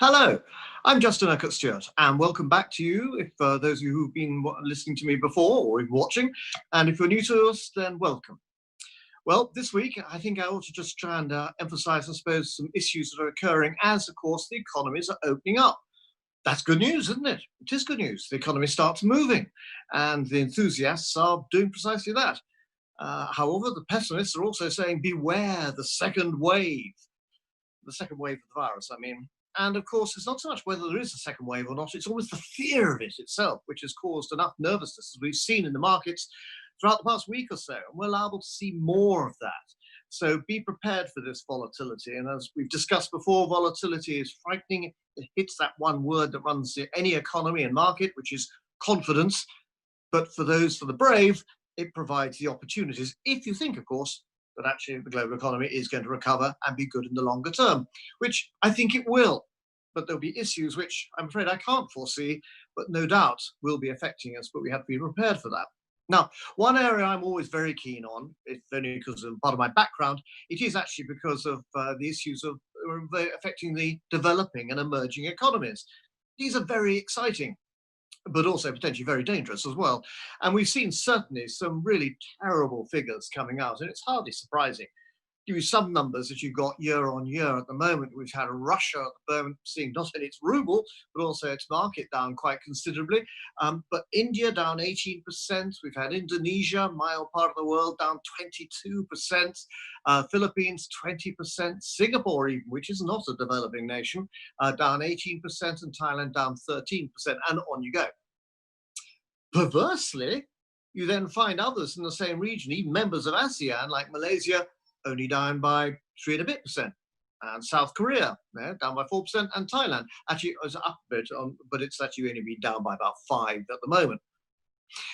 Hello, I'm Justin Urquhart Stewart, and welcome back to you. If those of you who've been listening to me before or watching, and if you're new to us, then welcome. Well, this week, I think I ought to just try and emphasize, I suppose, some issues that are occurring as, of course, the economies are opening up. That's good news, isn't it? It is good news. The economy starts moving, and the enthusiasts are doing precisely that. However, the pessimists are also saying, beware the second wave of the virus, I mean. And of course, it's not so much whether there is a second wave or not, it's almost the fear of it itself, which has caused enough nervousness, as we've seen in the markets throughout the past week or so. And we're liable to see more of that. So be prepared for this volatility. And as we've discussed before, volatility is frightening. It hits that one word that runs any economy and market, which is confidence. But for the brave, it provides the opportunities, if you think, of course, that actually the global economy is going to recover and be good in the longer term, which I think it will. But there'll be issues which I'm afraid I can't foresee, but no doubt will be affecting us, but we have to be prepared for that. Now, one area I'm always very keen on, if only because of part of my background, it is actually because of the issues of affecting the developing and emerging economies. These are very exciting, but also potentially very dangerous as well. And we've seen certainly some really terrible figures coming out, and it's hardly surprising. Give you some numbers that you've got year on year at the moment. We've had Russia at the moment seeing not only its ruble, but also its market down quite considerably. But India down 18%. We've had Indonesia, my old part of the world, down 22%. Philippines, 20%. Singapore even, which is not a developing nation, down 18%, and Thailand down 13%, and on you go. Perversely, you then find others in the same region, even members of ASEAN, like Malaysia, only down by 3% and South Korea, down by 4%, and Thailand actually was up a bit, but it's actually only been down by about 5% at the moment.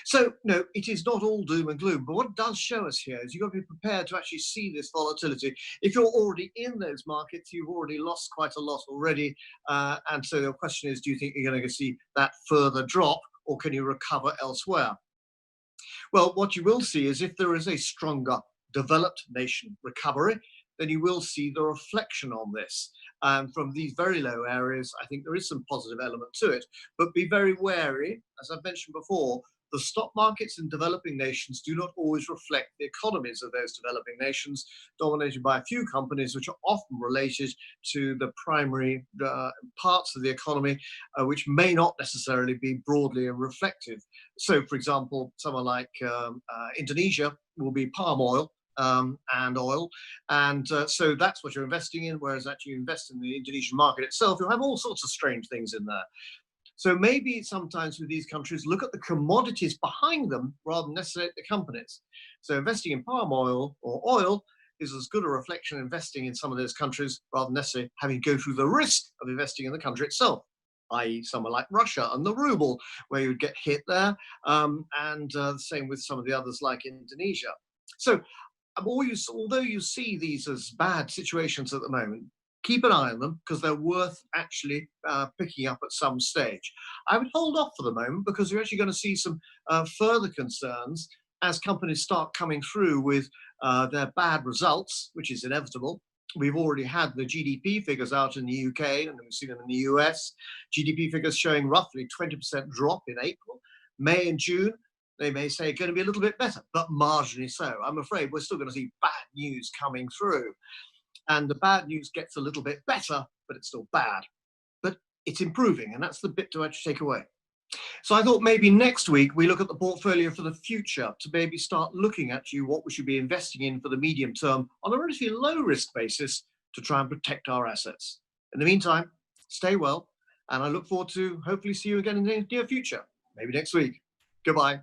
So, no, it is not all doom and gloom, but what it does show us here is you've got to be prepared to actually see this volatility. If you're already in those markets, you've already lost quite a lot already, and so the question is, do you think you're going to see that further drop, or can you recover elsewhere? Well, what you will see is if there is a stronger developed nation recovery, then you will see the reflection on this. From these very low areas, I think there is some positive element to it, but be very wary. As I've mentioned before, the stock markets in developing nations do not always reflect the economies of those developing nations, dominated by a few companies which are often related to the primary parts of the economy, which may not necessarily be broadly reflective. So, for example, someone like Indonesia will be palm oil, and oil. And so that's what you're investing in, whereas actually you invest in the Indonesian market itself, you'll have all sorts of strange things in there. So maybe sometimes with these countries, look at the commodities behind them rather than necessarily the companies. So investing in palm oil or oil is as good a reflection of investing in some of those countries rather than necessarily having to go through the risk of investing in the country itself, i.e. somewhere like Russia and the ruble, where you would get hit there, and the same with some of the others like Indonesia. So although you see these as bad situations at the moment, keep an eye on them because they're worth actually picking up at some stage. I would hold off for the moment because you're actually going to see some further concerns as companies start coming through with their bad results, which is inevitable. We've already had the GDP figures out in the UK, and we've seen them in the US. GDP figures showing roughly 20% drop in April. May and June, they may say going to be a little bit better, but marginally so. I'm afraid we're still going to see bad news coming through. And the bad news gets a little bit better, but it's still bad. But it's improving, and that's the bit to actually take away. So I thought maybe next week we look at the portfolio for the future to maybe start looking at what we should be investing in for the medium term on a relatively low risk basis to try and protect our assets. In the meantime, stay well, and I look forward to hopefully see you again in the near future, maybe next week. Goodbye.